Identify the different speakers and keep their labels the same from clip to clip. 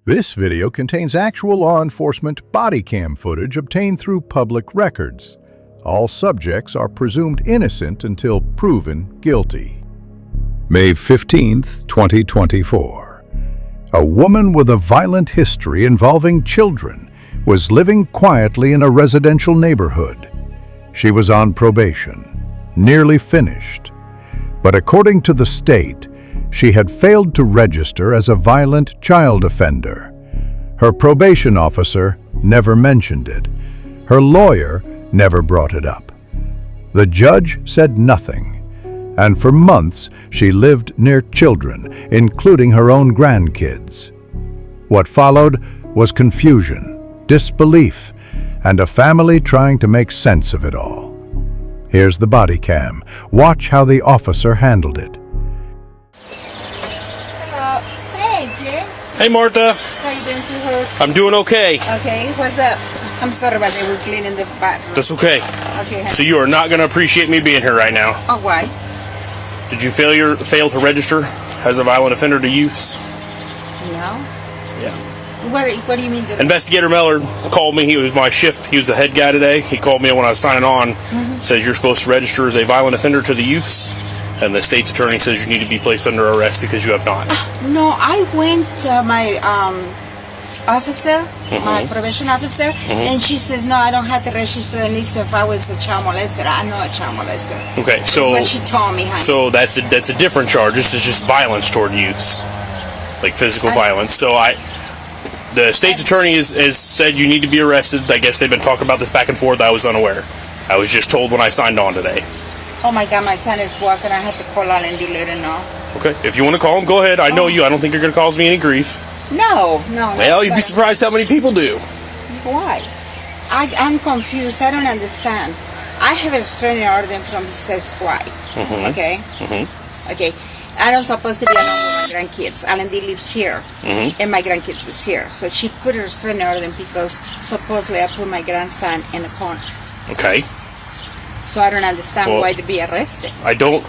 Speaker 1: This video contains actual law enforcement body cam footage obtained through public records. All subjects are presumed innocent until proven guilty. May 15th, 2024. A woman with a violent history involving children was living quietly in a residential neighborhood. She was on probation, nearly finished. But according to the state, she had failed to register as a violent child offender. Her probation officer never mentioned it. Her lawyer never brought it up. The judge said nothing, and for months she lived near children, including her own grandkids. What followed was confusion, disbelief, and a family trying to make sense of it all. Here's the body cam. Watch how the officer handled it.
Speaker 2: Hey, Martha.
Speaker 3: How you doing, sweetheart?
Speaker 2: I'm doing okay.
Speaker 3: Okay, what's up? I'm sorry about that. We're cleaning the bathroom.
Speaker 2: That's okay.
Speaker 3: Okay, honey.
Speaker 2: So you are not going to appreciate me being here right now.
Speaker 3: Oh, why?
Speaker 2: Did you fail to register as a violent offender to youths?
Speaker 3: No.
Speaker 2: Yeah.
Speaker 3: What do you mean?
Speaker 2: Investigator Miller called me. He was my shift. He was the head guy today. He called me when I was signing on. Says you're supposed to register as a violent offender to the youths. And the state's attorney says you need to be placed under arrest because you have not.
Speaker 3: No, I went to my officer, my probation officer, and she says, no, I don't have to register at least if I was a child molester. I'm not a child molester.
Speaker 2: Okay, so
Speaker 3: that's what she told me, honey.
Speaker 2: So that's a different charge. This is just violence toward youths, like physical violence. So the state's attorney has said you need to be arrested. I guess they've been talking about this back and forth. I was unaware. I was just told when I signed on today.
Speaker 3: Oh my God, my son is walking. I have to call out and let her know.
Speaker 2: Okay, if you want to call him, go ahead. I know you. I don't think you're going to cause me any grief.
Speaker 3: No.
Speaker 2: Well, you'd be surprised how many people do.
Speaker 3: Why? I'm confused. I don't understand. I have a restraining order from says why. Okay? Okay. I don't supposed to be alone with my grandkids. Alan D lives here, and my grandkids was here. So she put a restraining order because supposedly I put my grandson in the corner.
Speaker 2: Okay.
Speaker 3: So I don't understand why to be arrested.
Speaker 2: I don't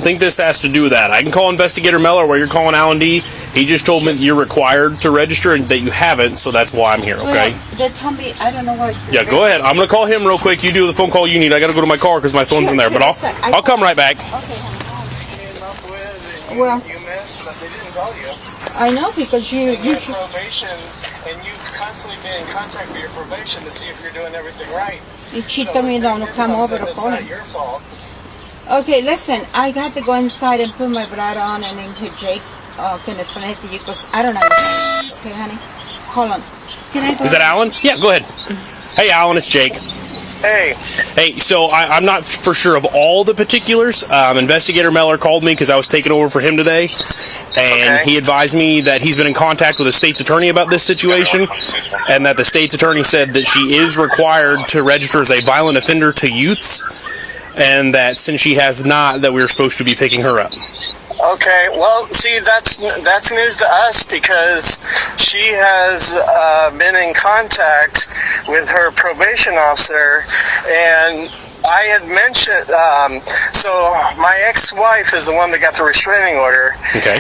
Speaker 2: think this has to do with that. I can call Investigator Miller where you're calling Alan D. He just told me that you're required to register and that you haven't, so that's why I'm here, okay?
Speaker 3: Well, they told me, I don't know what...
Speaker 2: Yeah, go ahead. I'm going to call him real quick. You do the phone call you need. I got to go to my car because my phone's in there, but I'll come right back.
Speaker 3: Well,
Speaker 4: you missed, but they didn't tell you.
Speaker 3: I know because you
Speaker 4: have probation, and you've constantly been in contact with your probation to see if you're doing everything right.
Speaker 3: She told me don't come over to call
Speaker 4: It's not your fault.
Speaker 3: Okay, listen, I got to go inside and put my bra on and into Jake can explain it to you because I don't understand. Okay, honey? Hold on. Can I go?
Speaker 2: Is that Alan? Yeah, go ahead. Hey, Alan, it's Jake.
Speaker 4: Hey.
Speaker 2: Hey, so I'm not for sure of all the particulars. Investigator Miller called me because I was taking over for him today, and he advised me that he's been in contact with the state's attorney about this situation, and that the state's attorney said that she is required to register as a violent offender to youths, and that since she has not, that we were supposed to be picking her up.
Speaker 4: Okay, well, see, that's news to us because she has been in contact with her probation officer, and I had mentioned, so my ex-wife is the one that got the restraining order,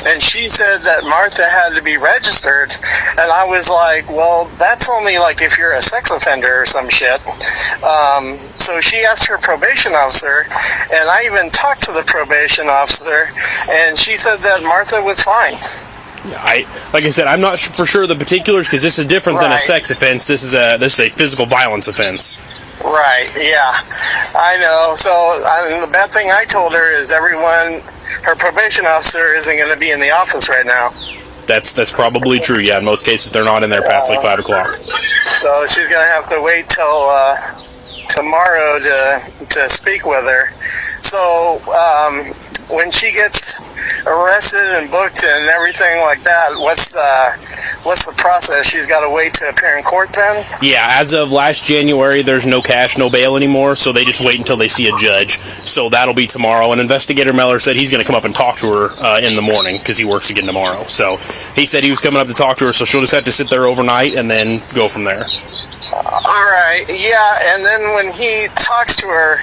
Speaker 4: and she said that Martha had to be registered, and I was like, well, that's only like if you're a sex offender or some shit. So she asked her probation officer, and I even talked to the probation officer, and she said that Martha was fine.
Speaker 2: Like I said, I'm not for sure of the particulars because this is different than a sex offense. This is a physical violence offense.
Speaker 4: Right, yeah, I know. So the bad thing I told her is her probation officer isn't going to be in the office right now.
Speaker 2: That's probably true, yeah. In most cases, they're not in there past like 5 o'clock.
Speaker 4: So she's going to have to wait till tomorrow to speak with her. So when she gets arrested and booked and everything like that, what's the process? She's got to wait to appear in court then?
Speaker 2: Yeah, as of last January, there's no cash, no bail anymore, so they just wait until they see a judge. So that'll be tomorrow. And Investigator Miller said he's going to come up and talk to her in the morning because he works again tomorrow. So he said he was coming up to talk to her, so she'll just have to sit there overnight and then go from there.
Speaker 4: All right, yeah, and then when he talks to her,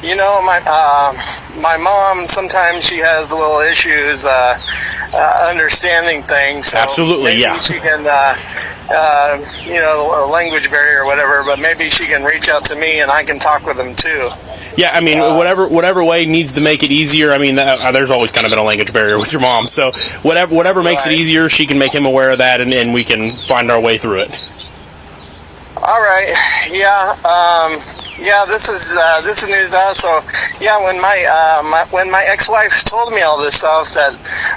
Speaker 4: you know, my mom, sometimes she has little issues understanding things. So
Speaker 2: Absolutely,
Speaker 4: maybe
Speaker 2: yeah.
Speaker 4: she can, you know, a language barrier or whatever, but maybe she can reach out to me and I can talk with him too.
Speaker 2: Yeah, I mean, whatever way needs to make it easier. I mean, there's always kind of been a language barrier with your mom, so whatever makes it easier, she can make him aware of that, and we can find our way through it.
Speaker 4: All right, yeah, yeah. This is news to us. So, yeah, when my ex-wife told me all this stuff, that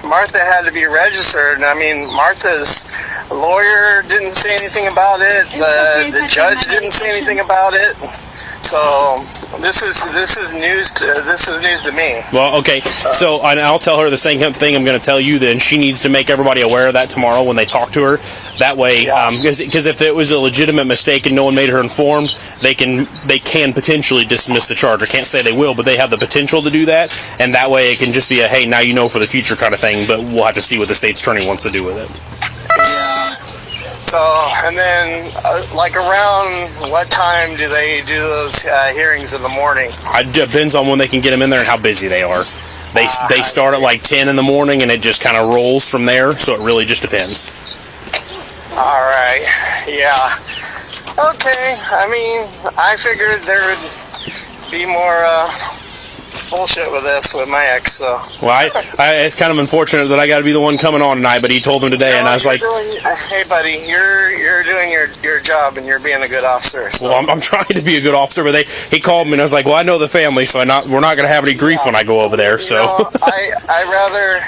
Speaker 4: Martha had to be registered. I mean, Martha's lawyer didn't say anything about it. The judge didn't say anything about it. So this is news to me.
Speaker 2: Well, okay. So I'll tell her the same thing I'm going to tell you. Then she needs to make everybody aware of that tomorrow when they talk to her. That way, because if it was a legitimate mistake and no one made her informed, they can potentially dismiss the charge. I can't say they will, but they have the potential to do that. And that way, it can just be a hey, now you know for the future kind of thing. But we'll have to see what the state's attorney wants to do with it.
Speaker 4: So, and then, like, around what time do they do those hearings in the morning?
Speaker 2: It depends on when they can get them in there and how busy they are. They start at like 10 in the morning, and it just kind of rolls from there, so it really just depends.
Speaker 4: All right, yeah. Okay, I mean, I figured there would be more bullshit with this with my ex, so.
Speaker 2: Well, it's kind of unfortunate that I got to be the one coming on tonight, but he told him today, and I was like,
Speaker 4: hey, buddy, you're doing your job, and you're being a good officer. So.
Speaker 2: Well, I'm trying to be a good officer, but he called me, and I was like, well, I know the family, so we're not going to have any grief when I go over there, so.
Speaker 4: You know, I'd rather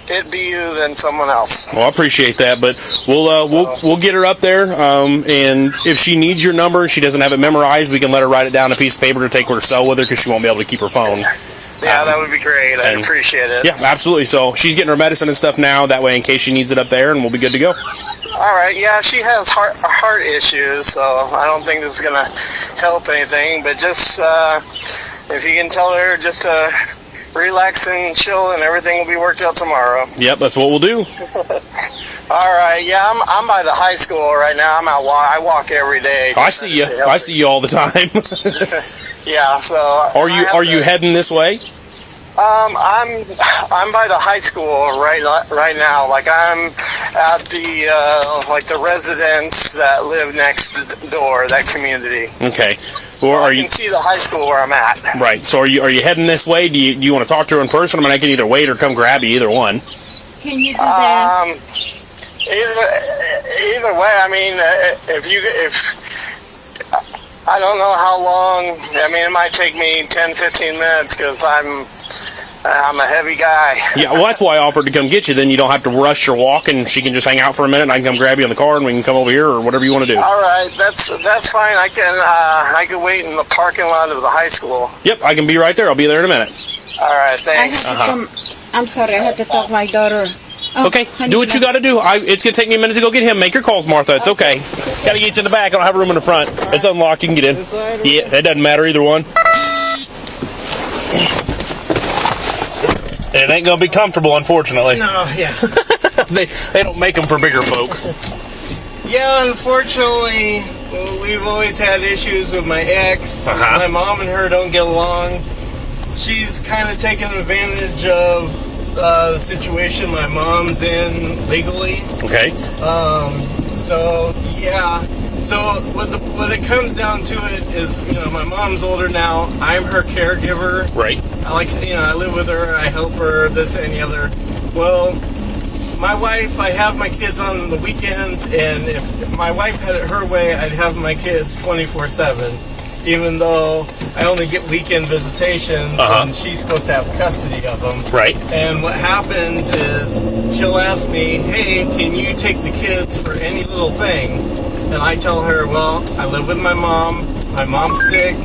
Speaker 4: it be you than someone else.
Speaker 2: Well, I appreciate that, but we'll get her up there, and if she needs your number and she doesn't have it memorized, we can let her write it down on a piece of paper to take her to cell with her, because she won't be able to keep her phone.
Speaker 4: Yeah, that would be great. I'd appreciate it.
Speaker 2: Yeah, absolutely. So she's getting her medicine and stuff now, that way in case she needs it up there, and we'll be good to go.
Speaker 4: All right, yeah, she has heart issues, so I don't think this is going to help anything, but just if you can tell her just to relax and chill, and everything will be worked out tomorrow.
Speaker 2: Yep, that's what we'll do.
Speaker 4: All right, yeah, I'm by the high school right now. I walk every day.
Speaker 2: I see you. I see you all the time.
Speaker 4: Yeah, so
Speaker 2: are you heading this way?
Speaker 4: I'm by the high school right now. Like, I'm at the residents that live next door, that community.
Speaker 2: Okay.
Speaker 4: Or so you can see the high school where I'm at.
Speaker 2: Right. So are you heading this way? Do you want to talk to her in person? I mean, I can either wait or come grab you. Either one.
Speaker 3: Can you do that?
Speaker 4: Either way. I mean, if I don't know how long. I mean, it might take me 10-15 minutes because I'm a heavy guy. Yeah,
Speaker 2: well, that's why I offered to come get you. Then you don't have to rush your walk, and she can just hang out for a minute, and I can come grab you in the car, and we can come over here, or whatever you want to do.
Speaker 4: All right, that's fine. I can wait in the parking lot of the high school.
Speaker 2: Yep, I can be right there. I'll be there in a minute.
Speaker 4: All right, thanks.
Speaker 3: I'm sorry, I had to talk to my daughter. Oh,
Speaker 2: okay, do what you got to do. It's going to take me a minute to go get him. Make your calls, Martha. It's okay. Got to get to the back. I don't have room in the front. It's unlocked. You can get in. Yeah, it doesn't matter either one. It ain't going to be comfortable, unfortunately.
Speaker 5: No, yeah.
Speaker 2: They don't make them for bigger folk.
Speaker 5: Yeah, unfortunately, we've always had issues with my ex. My mom and her don't get along. She's kind of taken advantage of the situation my mom's in legally.
Speaker 2: Okay.
Speaker 5: So yeah. So what it comes down to it is, my mom's older now. I'm her caregiver.
Speaker 2: Right.
Speaker 5: I live with her. I help her. This and the other. Well, my wife, I have my kids on the weekends, and if my wife had it her way, I'd have my kids 24/7. Even though I only get weekend visitations, and she's supposed to have custody of them.
Speaker 2: Right.
Speaker 5: And what happens is she'll ask me, hey, can you take the kids for any little thing? And I tell her, well, I live with my mom. My mom's sick.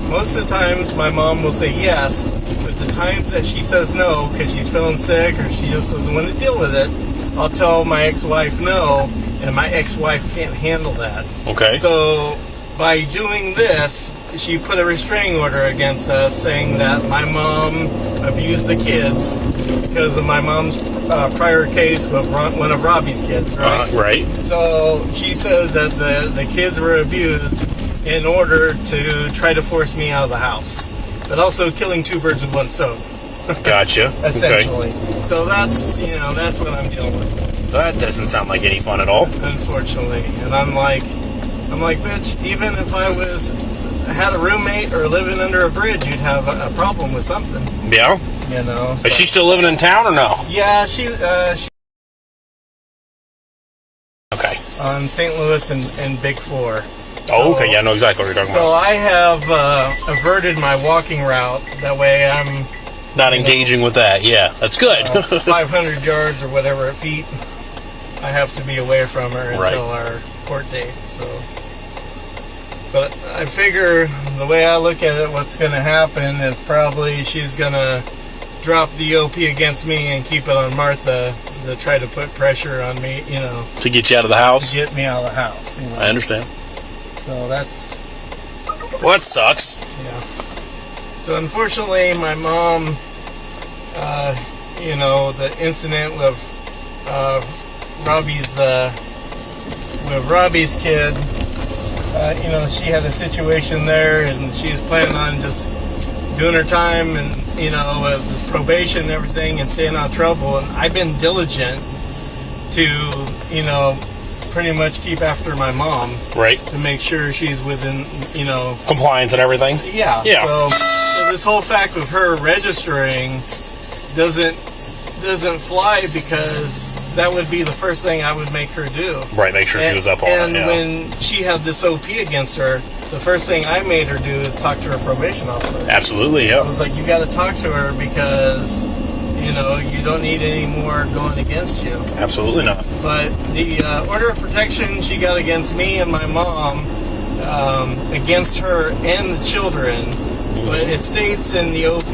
Speaker 5: Most of the times my mom will say yes, but the times that she says no because she's feeling sick or she just doesn't want to deal with it, I'll tell my ex-wife no, and my ex-wife can't handle that.
Speaker 2: Okay.
Speaker 5: So by doing this, she put a restraining order against us saying that my mom abused the kids because of my mom's prior case with one of Robbie's kids, right?
Speaker 2: Right.
Speaker 5: So she said that the kids were abused in order to try to force me out of the house, but also killing two birds with one stone.
Speaker 2: Gotcha.
Speaker 5: Essentially. Okay. So that's what I'm dealing with.
Speaker 2: That doesn't sound like any fun at all.
Speaker 5: Unfortunately. And I'm like, bitch, even if I had a roommate or living under a bridge, you'd have a problem with something.
Speaker 2: Yeah.
Speaker 5: You know. So.
Speaker 2: Is she still living in town or no?
Speaker 5: Yeah, she
Speaker 2: okay.
Speaker 5: On St. Louis and Big 4.
Speaker 2: Oh, okay. Yeah, I know exactly what you're talking
Speaker 5: so
Speaker 2: about.
Speaker 5: So I have averted my walking route. That way I'm
Speaker 2: not engaging with that. Yeah, that's good.
Speaker 5: 500 yards or whatever feet I have to be away from her until our court date. So, but I figure the way I look at it, what's going to happen is probably she's going to drop the OP against me and keep it on Martha to try to put pressure on me,
Speaker 2: to get you out of the house.
Speaker 5: To get me out of the house.
Speaker 2: I understand.
Speaker 5: So that's.
Speaker 2: Well, that sucks.
Speaker 5: Yeah. So unfortunately, my mom, the incident with Robbie's kid, she had a situation there, and she's planning on just doing her time, and with probation and everything, and staying out of trouble. And I've been diligent to, pretty much keep after my mom,
Speaker 2: right,
Speaker 5: to make sure she's within,
Speaker 2: compliance and everything.
Speaker 5: Yeah. So this whole fact of her registering doesn't fly, because that would be the first thing I would make her do.
Speaker 2: Right, make sure she was up on it.
Speaker 5: And when she had this OP against her, the first thing I made her do is talk to her probation officer.
Speaker 2: Absolutely, yeah.
Speaker 5: I was like, you got to talk to her, because you don't need any more going against you.
Speaker 2: Absolutely not.
Speaker 5: But the order of protection she got against me and my mom, against her and the children, but it states in the OP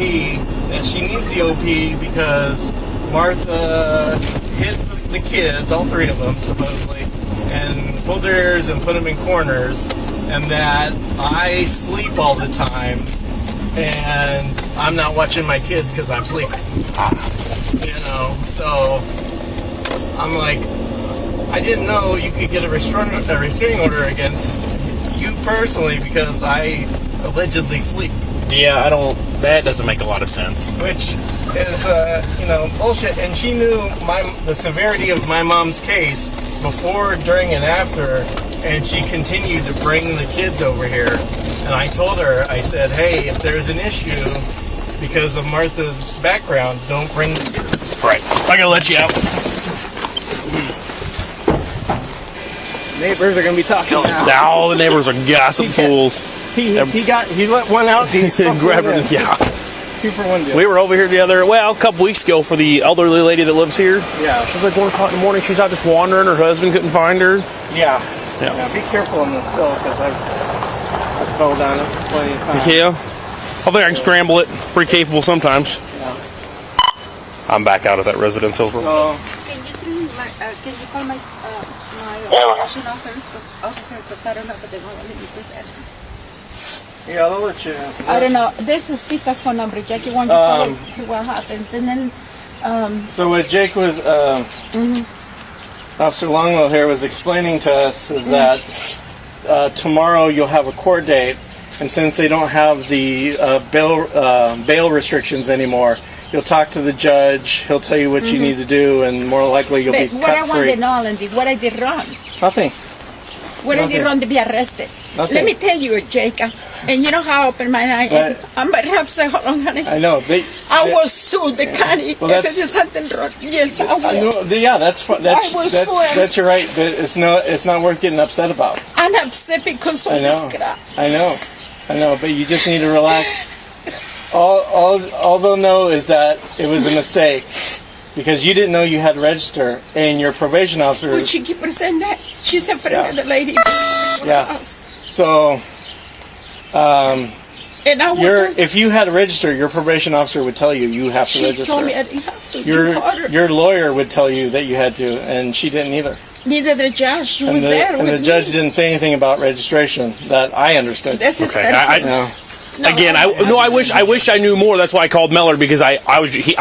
Speaker 5: that she needs the OP because Martha hit the kids, all three of them supposedly, and pulled their ears and put them in corners, and that I sleep all the time, and I'm not watching my kids because I'm sleeping. So I'm like, I didn't know you could get a restraining order against you personally because I allegedly sleep.
Speaker 2: Yeah, that doesn't make a lot of sense.
Speaker 5: Which is, bullshit. And she knew the severity of my mom's case before, during, and after, and she continued to bring the kids over here. And I told her, I said, hey, if there's an issue because of Martha's background, don't bring the kids.
Speaker 2: Right. I gotta let you out.
Speaker 5: Neighbors are gonna be talking now.
Speaker 2: Now the neighbors are gossip fools.
Speaker 5: He let one out. He
Speaker 2: grabbed her. Yeah.
Speaker 5: 2 for 1 deal.
Speaker 2: We were over here a couple weeks ago for the elderly lady that lives here.
Speaker 5: Yeah.
Speaker 2: She was like 1 o'clock in the morning. She's out just wandering. Her husband couldn't find her.
Speaker 5: Yeah. Be careful on this hill, because I fell down it plenty of times.
Speaker 2: Yeah. I think I can scramble it. Pretty capable sometimes.
Speaker 5: Yeah.
Speaker 2: I'm back out at that residence over.
Speaker 3: Can you call my probation officer, because I don't know if they want to let me do that.
Speaker 5: Yeah, I'll let you.
Speaker 3: I don't know. This is Peter's phone number. Jackie, why don't you call it, see what happens, and then.
Speaker 5: So what Jake was, Officer Longwell here was explaining to us is that tomorrow you'll have a court date, and since they don't have the bail restrictions anymore, you'll talk to the judge. He'll tell you what you need to do, and more likely you'll be cut free.
Speaker 3: What I want to know, Andy, what I did wrong.
Speaker 5: Nothing.
Speaker 3: What I did wrong to be arrested.
Speaker 5: Nothing.
Speaker 3: Let me tell you, Jacob, and you know how open my eye am. I'm but have say, hold on, honey.
Speaker 5: I know.
Speaker 3: I was sued the county.
Speaker 5: Well,
Speaker 3: if there's something wrong, yes, I will.
Speaker 5: I know, yeah, that's fine. That's your right, but it's not worth getting upset about.
Speaker 3: I'm upset because of this crap.
Speaker 5: I know, but you just need to relax. All they'll know is that it was a mistake because you didn't know you had to register, and your probation officer.
Speaker 3: Would she keep saying that? She's a friend of the lady.
Speaker 5: Yeah. So, if you had to register, your probation officer would tell you have to register.
Speaker 3: She told me I didn't have to.
Speaker 5: Your lawyer would tell you that you had to, and she didn't either.
Speaker 3: Neither the judge. She was there with me.
Speaker 5: And the judge didn't say anything about registration that I understood.
Speaker 3: This is
Speaker 2: Again, I wish I knew more. That's why I called Meller, because I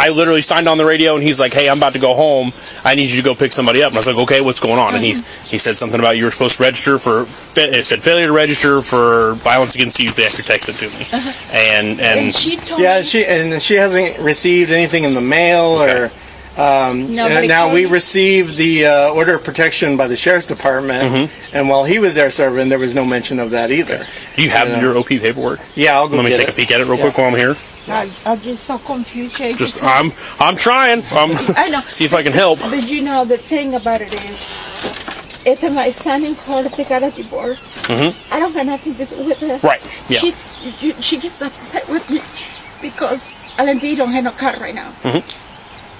Speaker 2: literally signed on the radio and he's like, "Hey, I'm about to go home. I need you to go pick somebody up." And I was like, "Okay, what's going on?" And he said something about you were supposed to register for. It said failure to register for violence against youth. They actually texted to me, and
Speaker 3: she told me.
Speaker 5: she hasn't received anything in the mail or. Now we received the order of protection by the sheriff's department, and while he was there serving, there was no mention of that either.
Speaker 2: Do you have your OP paperwork?
Speaker 5: Yeah, I'll go.
Speaker 2: Let me take a peek at it real quick while I'm here.
Speaker 3: I'm just so confused.
Speaker 2: Just I'm trying.
Speaker 3: I know.
Speaker 2: See if I can help.
Speaker 3: But you know, the thing about it is, if my son and her they got a divorce, I don't have nothing to do with it.
Speaker 2: Right. Yeah.
Speaker 3: She gets upset with me because Alan don't have no car right now.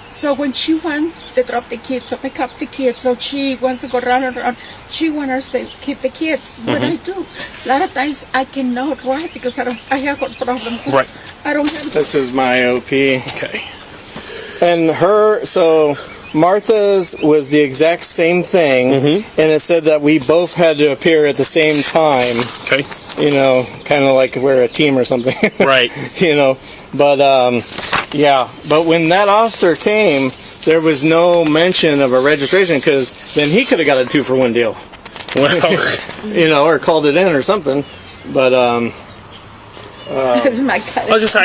Speaker 3: So when she wants to drop the kids or pick up the kids, so she wants to go around, she wants us to keep the kids. What I do, a lot of times I cannot ride because I have heart problems.
Speaker 2: Right.
Speaker 3: I don't have.
Speaker 5: This is my OP.
Speaker 2: Okay.
Speaker 5: And so Martha's was the exact same thing, and it said that we both had to appear at the same time.
Speaker 2: Okay.
Speaker 5: You know, kind of like we're a team or something.
Speaker 2: Right.
Speaker 5: You know, but but when that officer came, there was no mention of a registration, because then he could have got a 2-for-1 deal.
Speaker 2: Well,
Speaker 5: you know, or called it in or something. But
Speaker 2: I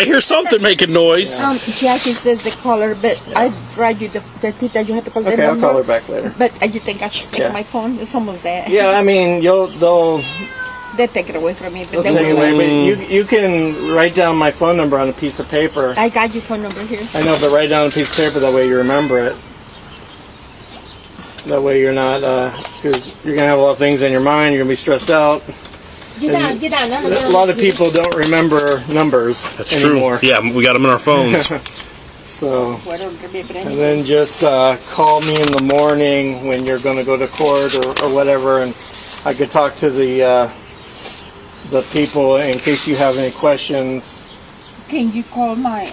Speaker 2: hear something making noise.
Speaker 3: Jackie says the caller, but I write you the tita. You have to call the
Speaker 5: okay,
Speaker 3: number.
Speaker 5: I'll call her back later.
Speaker 3: But you think I should take my phone? It's almost there.
Speaker 5: Yeah, I mean,
Speaker 3: They take it away from me, but
Speaker 5: they'll take it away. But you can write down my phone number on a piece of paper.
Speaker 3: I got your phone number here.
Speaker 5: I know, but write down a piece of paper, that way you remember it. That way you're not, because you're going to have a lot of things in your mind, you're going to be stressed out.
Speaker 3: Get down.
Speaker 5: A lot of people don't remember numbers anymore.
Speaker 2: True. Yeah, we got them in our phones.
Speaker 5: So, and then just call me in the morning when you're going to go to court or whatever, and I could talk to the people in case you have any questions.
Speaker 3: Can you call my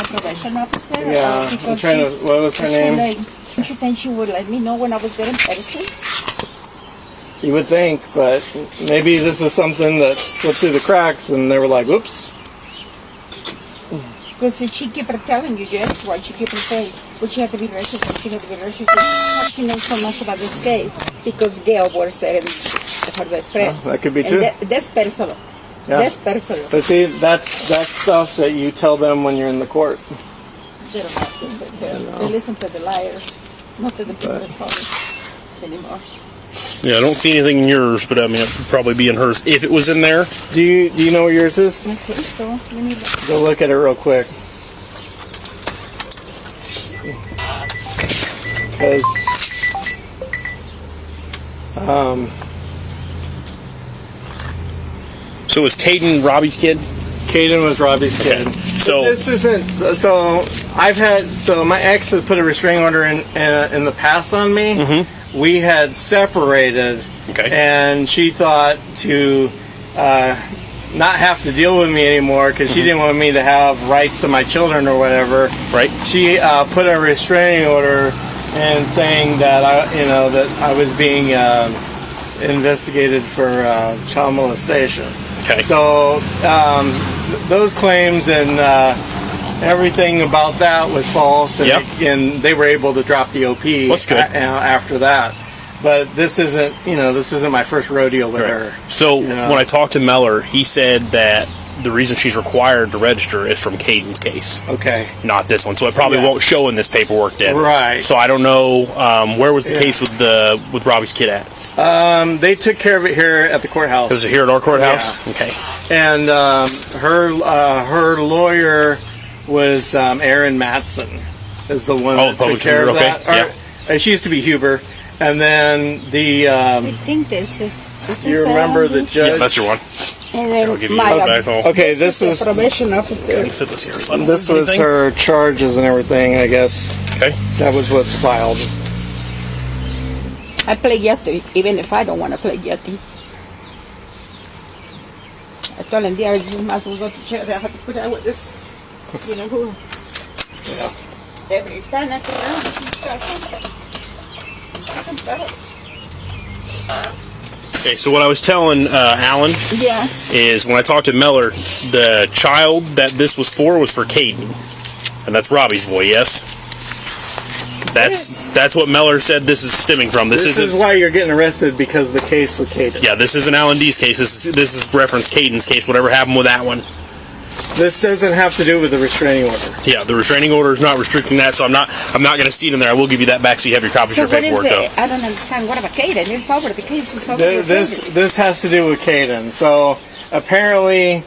Speaker 3: probation officer?
Speaker 5: Yeah, I'm trying to. What was her name?
Speaker 3: She thinks she would let me know when I was there in person.
Speaker 5: You would think, but maybe this is something that slipped through the cracks, and they were like, "Oops."
Speaker 3: Because she kept telling you, that's why she kept saying, "Well, she had to be registered. She had to be registered." She knows so much about this case because Gail was there and her best friend.
Speaker 5: That could be true.
Speaker 3: That's personal.
Speaker 5: Yeah.
Speaker 3: That's personal.
Speaker 5: But see, that's stuff that you tell them when you're in the court.
Speaker 3: They don't have to. They listen to the liars, not to the people that's honest anymore.
Speaker 2: Yeah, I don't see anything in yours, but I mean, it would probably be in hers if it was in there.
Speaker 5: Do you know where yours is?
Speaker 3: I think so. Let me look.
Speaker 5: Go look at it real quick. Because
Speaker 2: So was Caden Robbie's kid?
Speaker 5: Caden was Robbie's kid.
Speaker 2: So
Speaker 5: but this isn't. So my ex had put a restraining order in the past on me. We had separated, and she thought to not have to deal with me anymore because she didn't want me to have rights to my children or whatever.
Speaker 2: Right.
Speaker 5: She put a restraining order and saying that I was being investigated for child molestation.
Speaker 2: Okay.
Speaker 5: So those claims and everything about that was false, and they were able to drop the OP.
Speaker 2: That's good.
Speaker 5: After that. But this isn't my first rodeo with her.
Speaker 2: So when I talked to Meller, he said that the reason she's required to register is from Caden's case.
Speaker 5: Okay.
Speaker 2: Not this one. So it probably won't show in this paperwork then.
Speaker 5: Right.
Speaker 2: So I don't know where was the case with Robbie's kid at?
Speaker 5: They took care of it here at the courthouse.
Speaker 2: Was it here at our courthouse?
Speaker 5: Yeah.
Speaker 2: Okay.
Speaker 5: And her lawyer was Aaron Matson, is the one that took care of that.
Speaker 2: Yeah.
Speaker 5: She used to be Huber. And then
Speaker 3: I think this is
Speaker 5: you remember the judge?
Speaker 2: Yeah, that's your one.
Speaker 3: And then
Speaker 2: I'll give you back home.
Speaker 5: Okay, this is
Speaker 3: probation officer.
Speaker 2: Okay, sit this here. So
Speaker 5: this was her charges and everything, I guess.
Speaker 2: Okay.
Speaker 5: That was what's filed.
Speaker 3: I play guilty, even if I don't want to play guilty. I told him, I just might as well go to jail. I have to put out with this, who?
Speaker 5: Yeah.
Speaker 3: Every time I come around, he's got something.
Speaker 2: Okay, so what I was telling Alan
Speaker 3: Yeah.
Speaker 2: is when I talked to Meller, the child that this was for Caden. And that's Robbie's boy, yes? That's what Meller said this is stemming from. This
Speaker 5: is
Speaker 2: isn't
Speaker 5: why you're getting arrested, because the case with Caden.
Speaker 2: Yeah, this isn't Alan D's case. This is reference Caden's case, whatever happened with that one.
Speaker 5: This doesn't have to do with the restraining order.
Speaker 2: Yeah, the restraining order is not restricting that, so I'm not going to see it in there. I will give you that back so you have your copy of your paperwork, though.
Speaker 3: I don't understand. What about Caden? It's over. The case was over.
Speaker 5: This has to do with Caden. So apparently,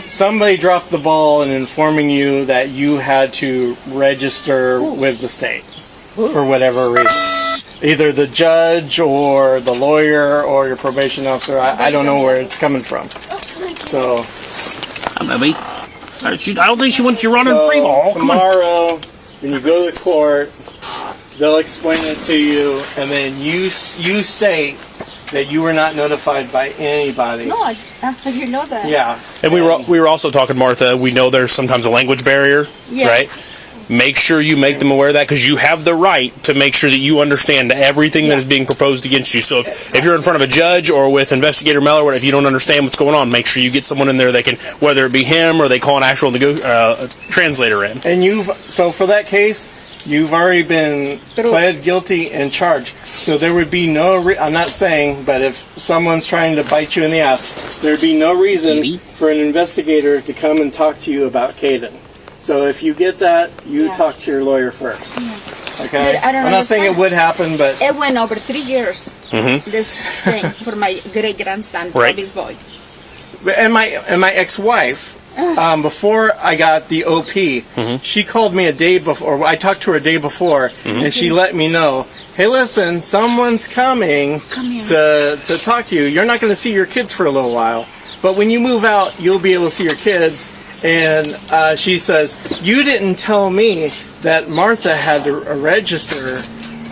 Speaker 5: somebody dropped the ball in informing you that you had to register with the state for whatever reason. Either the judge or the lawyer or your probation officer. I don't know where it's coming from. So.
Speaker 2: Baby. I don't think she wants you running free ball.
Speaker 5: Tomorrow, when you go to the court, they'll explain it to you, and then you state that you were not notified by anybody.
Speaker 3: No, you know that.
Speaker 5: Yeah.
Speaker 2: And we were also talking, Martha, we know there's sometimes a language barrier, right? Make sure you make them aware of that, because you have the right to make sure that you understand everything that is being proposed against you. So if you're in front of a judge or with Investigator Meller, if you don't understand what's going on, make sure you get someone in there that can, whether it be him or they call an actual translator in.
Speaker 5: And so for that case, you've already been pled guilty and charged. So there would be no, I'm not saying, but if someone's trying to bite you in the ass, there'd be no reason for an investigator to come and talk to you about Caden. So if you get that, you talk to your lawyer first. Okay? I'm not saying it would happen, but...
Speaker 3: It went over 3 years, this thing, for my great-grandson, Robbie's boy.
Speaker 5: And my ex-wife, before I got the OP, she called me a day before. I talked to her a day before, and she let me know, hey, listen, someone's coming to talk to you. You're not going to see your kids for a little while, but when you move out, you'll be able to see your kids. And she says, you didn't tell me that Martha had to register,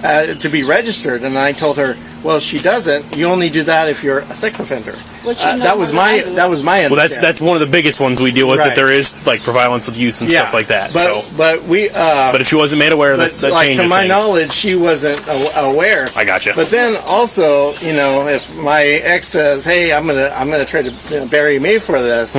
Speaker 5: to be registered. And I told her, well, she doesn't. You only do that if you're a sex offender. That was my understanding.
Speaker 2: Well, that's one of the biggest ones we deal with, that there is, like, for violence with youth and stuff like that.
Speaker 5: But
Speaker 2: if she wasn't made aware, that changes
Speaker 5: to my
Speaker 2: things.
Speaker 5: knowledge, she wasn't aware.
Speaker 2: I gotcha.
Speaker 5: But then also, if my ex says, hey, I'm gonna try to bury me for this,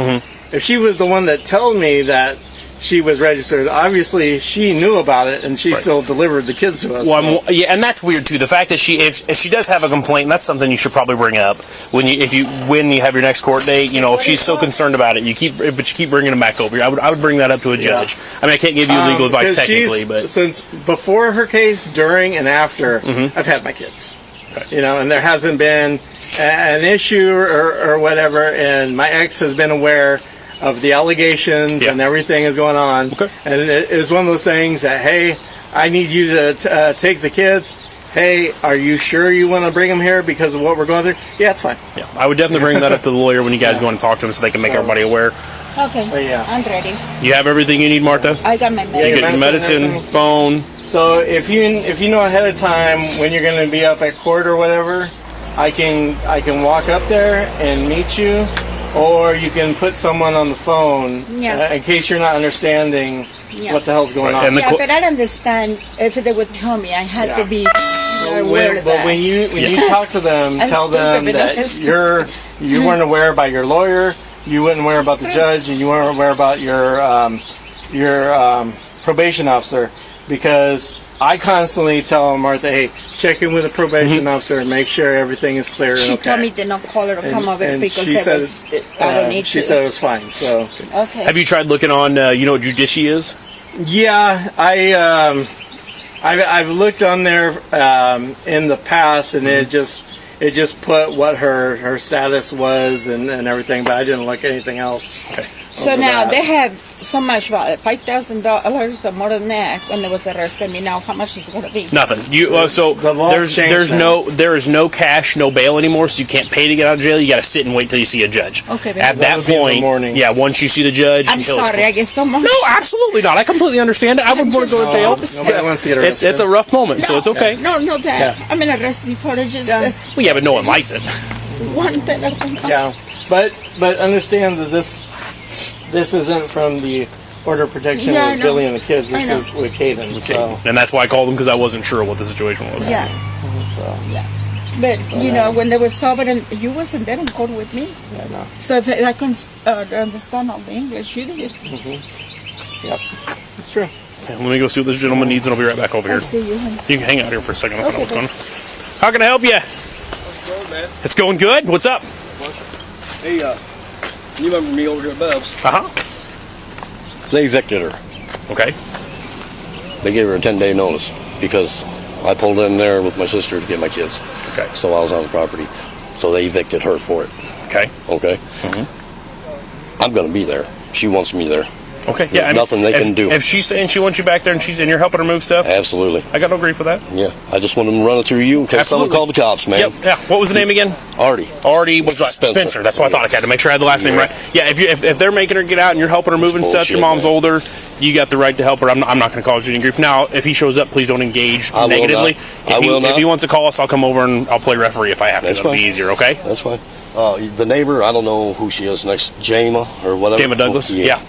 Speaker 5: if she was the one that told me that she was registered, obviously she knew about it, and she still delivered the kids to us.
Speaker 2: Well, and that's weird too. The fact that if she does have a complaint, that's something you should probably bring up when you have your next court date. If she's so concerned about it, you keep bringing them back over. I would bring that up to a judge. I mean, I can't give you legal advice technically, but
Speaker 5: since before her case, during and after, I've had my kids. And there hasn't been an issue or whatever, and my ex has been aware of the allegations and everything is going on. And it was one of those things that, hey, I need you to take the kids. Hey, are you sure you want to bring them here because of what we're going through? Yeah, it's fine.
Speaker 2: Yeah, I would definitely bring that up to the lawyer when you guys go and talk to them so they can make everybody aware.
Speaker 3: Okay, I'm ready.
Speaker 2: You have everything you need, Martha?
Speaker 3: I got my medicine.
Speaker 2: You get your medicine, phone.
Speaker 5: So if you know ahead of time when you're going to be up at court or whatever, I can walk up there and meet you. Or you can put someone on the phone in case you're not understanding what the hell's going on.
Speaker 3: But I understand if they would tell me. I had to be aware of that.
Speaker 5: But when you talk to them, tell them that you weren't aware by your lawyer, you weren't aware about the judge, and you weren't aware about your probation officer, because I constantly tell Martha, hey, check in with the probation officer and make sure everything is clear and okay.
Speaker 3: She told me to not call her to come over because I don't need to.
Speaker 5: She said it was fine. So
Speaker 3: okay.
Speaker 2: Have you tried looking on, you know what Judici is?
Speaker 5: Yeah, I've looked on there in the past, and it just put what her status was and everything, but I didn't look at anything else.
Speaker 2: Okay.
Speaker 3: So now they have so much, about $5,000 or more than that when they was arrested me. Now how much is it going to be?
Speaker 2: Nothing. So there is no cash, no bail anymore, so you can't pay to get out of jail. You got to sit and wait till you see a judge.
Speaker 3: Okay.
Speaker 2: At that point, once you see the judge,
Speaker 3: I'm sorry, I get so much.
Speaker 2: No, absolutely not. I completely understand it. I wouldn't want to go to jail.
Speaker 5: Nobody wants to get arrested.
Speaker 2: It's a rough moment, so it's okay.
Speaker 3: No, that. Yeah. I've been arrested before. It's just
Speaker 2: but no one likes it.
Speaker 3: One thing at a time.
Speaker 5: Yeah, but understand that this isn't from the order of protection with Billy and the kids. This is with Caden. So.
Speaker 2: And that's why I called him, because I wasn't sure what the situation was.
Speaker 3: Yeah.
Speaker 5: So.
Speaker 3: Yeah. But you know, when they were sober, and you wasn't there in court with me.
Speaker 2: Yeah, no.
Speaker 3: So if I can understand all the English, you did.
Speaker 2: Yep. It's true. Okay, let me go see what this gentleman needs, and I'll be right back over here.
Speaker 3: I see you.
Speaker 2: You can hang out here for a second. I'll find out what's going on. How can I help you?
Speaker 6: What's going, man?
Speaker 2: It's going good. What's up?
Speaker 6: Hey, you remember me over here at Bev's?
Speaker 7: They evicted her.
Speaker 2: Okay.
Speaker 7: They gave her a 10-day notice because I pulled in there with my sister to get my kids.
Speaker 2: Okay.
Speaker 7: So I was on the property. So they evicted her for it.
Speaker 2: Okay.
Speaker 7: Okay? I'm going to be there. She wants me there.
Speaker 2: Okay.
Speaker 7: There's nothing they can do.
Speaker 2: If she's saying she wants you back there and you're helping her move stuff,
Speaker 7: Absolutely.
Speaker 2: I got no grief with that.
Speaker 7: Yeah. I just wanted to run it through you in case someone
Speaker 2: Absolutely.
Speaker 7: called the cops, man.
Speaker 2: Yep. Yeah. What was the name again?
Speaker 7: Artie.
Speaker 2: Artie was right. Spencer. That's what I thought. I had to make sure I had the last name right. Yeah. If they're making her get out and you're helping her moving stuff, your mom's
Speaker 7: man.
Speaker 2: older, you got the right to help her. I'm not going to cause you any grief. Now, if he shows up, please don't engage
Speaker 7: I will
Speaker 2: negatively.
Speaker 7: not.
Speaker 2: If he wants to call us, I'll come over and I'll play referee if I have to.
Speaker 7: That's
Speaker 2: That'll
Speaker 7: fine.
Speaker 2: be easier. Okay.
Speaker 7: That's fine. The neighbor, I don't know who she is next, Jama or whatever.
Speaker 2: Jama Douglas. Yeah.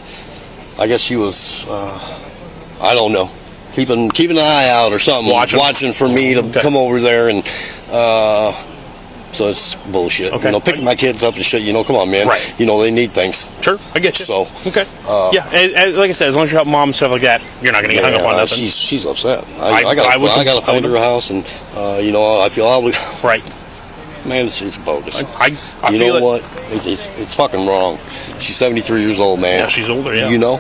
Speaker 7: I guess she was, I don't know, keeping an eye out or something, watching for me to come over there, and so it's bullshit.
Speaker 2: Okay.
Speaker 7: Picking my kids up and shit. Come on, man.
Speaker 2: Right.
Speaker 7: They need things.
Speaker 2: Sure, I get you.
Speaker 7: So
Speaker 2: okay. Yeah, and like I said, as long as you're helping mom and stuff like that, you're not going to get hung up on nothing.
Speaker 7: She's upset. I got to find her a house, and I feel obligated.
Speaker 2: Right.
Speaker 7: Man, it's bogus.
Speaker 2: I
Speaker 7: you
Speaker 2: feel
Speaker 7: know what? It's fucking wrong. She's 73 years old, man.
Speaker 2: Yeah, she's older. Yeah.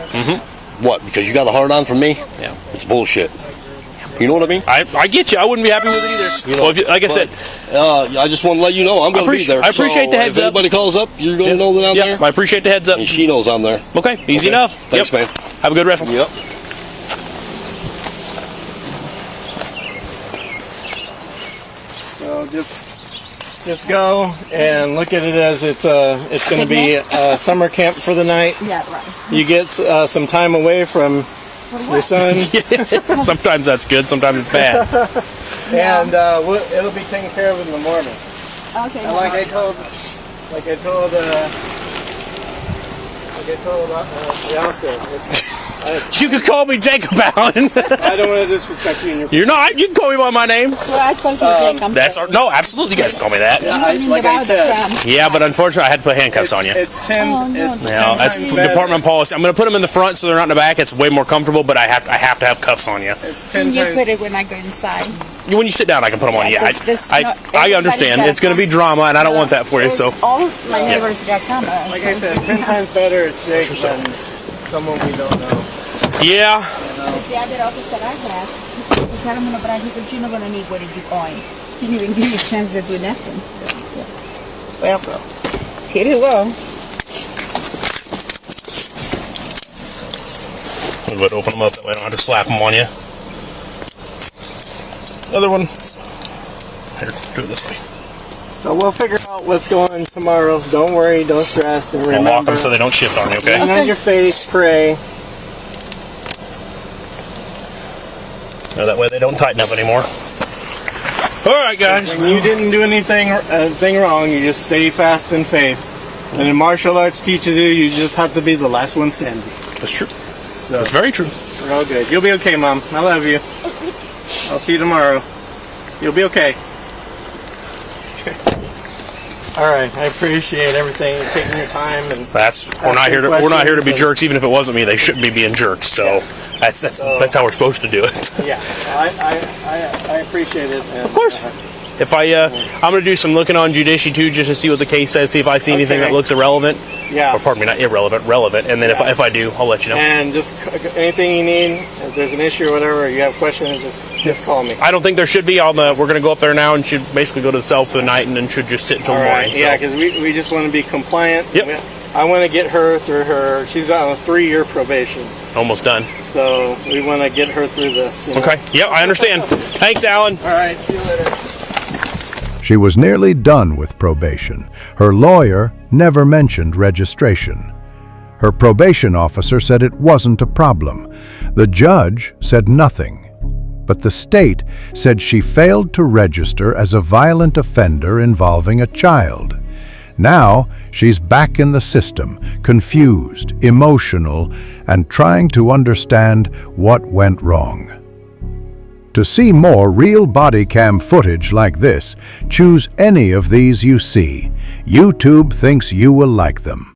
Speaker 7: What? Because you got a hard on for me?
Speaker 2: Yeah.
Speaker 7: It's bullshit. You know what I mean?
Speaker 2: I get you. I wouldn't be happy with it either. Well, like I said,
Speaker 7: I just want to let you know I'm going to be there.
Speaker 2: I appreciate the heads
Speaker 7: if
Speaker 2: up.
Speaker 7: If anybody calls up, you're going to know that I'm there.
Speaker 2: I appreciate the heads up.
Speaker 7: And she knows I'm there.
Speaker 2: Okay, easy enough.
Speaker 7: Thanks, man.
Speaker 2: Have a good rest.
Speaker 7: Yep.
Speaker 5: So just go and look at it as it's going to be a summer camp for the night.
Speaker 3: Yeah, right.
Speaker 5: You get some time away from your son.
Speaker 2: Sometimes that's good. Sometimes it's bad.
Speaker 5: And it'll be taken care of in the morning.
Speaker 3: Okay.
Speaker 5: And like I told the officer,
Speaker 2: You could call me Jacob Allen.
Speaker 5: I don't want to disrespect you.
Speaker 2: You're not. You can call me by my name.
Speaker 3: Well, I call you Jacob.
Speaker 2: That's no, absolutely. You guys can call me that.
Speaker 5: Like I said,
Speaker 2: Yeah, but unfortunately, I had to put handcuffs on you.
Speaker 5: it's 10.
Speaker 3: Oh, no.
Speaker 5: It's
Speaker 2: You
Speaker 5: 10
Speaker 2: know, that's
Speaker 5: times better.
Speaker 2: department policy. I'm going to put them in the front so they're not in the back. It's way more comfortable, but I have to have cuffs on you.
Speaker 5: It's 10
Speaker 3: You
Speaker 5: times.
Speaker 3: put it when I go inside.
Speaker 2: When you sit down, I can put them on you.
Speaker 3: Yeah, this not
Speaker 2: I understand.
Speaker 3: everybody's
Speaker 2: It's going to be drama, and I don't want that for you. So
Speaker 3: all my neighbors got cameras.
Speaker 5: Like I said, 10 times better it's Jake than someone we don't know.
Speaker 2: yeah.
Speaker 3: The other officer I had, he got him in a brand. He said, "You're not going to need what are you going." He didn't even give you a chance to do nothing. Well, here you go.
Speaker 2: I'm going to open them up that way I don't have to slap them on you. Other one. Here, do it this way.
Speaker 5: So we'll figure out what's going on tomorrow. Don't worry, don't stress, and
Speaker 2: I'll lock
Speaker 5: remember,
Speaker 2: them so they don't shift on you, okay?
Speaker 5: lean on your face, pray.
Speaker 2: No, that way they don't tighten up anymore. All right, guys.
Speaker 5: When you didn't do anything wrong, you just stay fast in faith. And in martial arts teaches you just have to be the last one standing.
Speaker 2: That's true.
Speaker 5: So
Speaker 2: That's very true.
Speaker 5: we're all good. You'll be okay, Mom. I love you. I'll see you tomorrow. You'll be okay. All right, I appreciate everything, taking your time, and
Speaker 2: We're not here to be jerks. Even if it wasn't me, they shouldn't be being jerks. So that's how we're supposed to do it.
Speaker 5: yeah, I appreciate it. And,
Speaker 2: Of course. If I'm going to do some looking on Judici too, just to see what the case says, see if I see anything
Speaker 5: Okay.
Speaker 2: that looks irrelevant.
Speaker 5: yeah.
Speaker 2: Or pardon me, not irrelevant, relevant. And then if I do, I'll let you know.
Speaker 5: And just anything you need, if there's an issue or whatever, or you have questions, just call me.
Speaker 2: I don't think there should be. We're going to go up there now and should basically go to the cell for the night and then should just sit until
Speaker 5: All
Speaker 2: morning.
Speaker 5: right, yeah,
Speaker 2: so.
Speaker 5: because we just want to be compliant.
Speaker 2: Yep.
Speaker 5: I want to get her through she's on a 3-year probation,
Speaker 2: Almost done.
Speaker 5: so we want to get her through this. you know?
Speaker 2: Okay. Yep, I understand. Thanks, Alan.
Speaker 5: All right, see you later.
Speaker 1: She was nearly done with probation. Her lawyer never mentioned registration. Her probation officer said it wasn't a problem. The judge said nothing. But the state said she failed to register as a violent offender involving a child. Now she's back in the system, confused, emotional, and trying to understand what went wrong. To see more real body cam footage like this, choose any of these you see. YouTube thinks you will like them.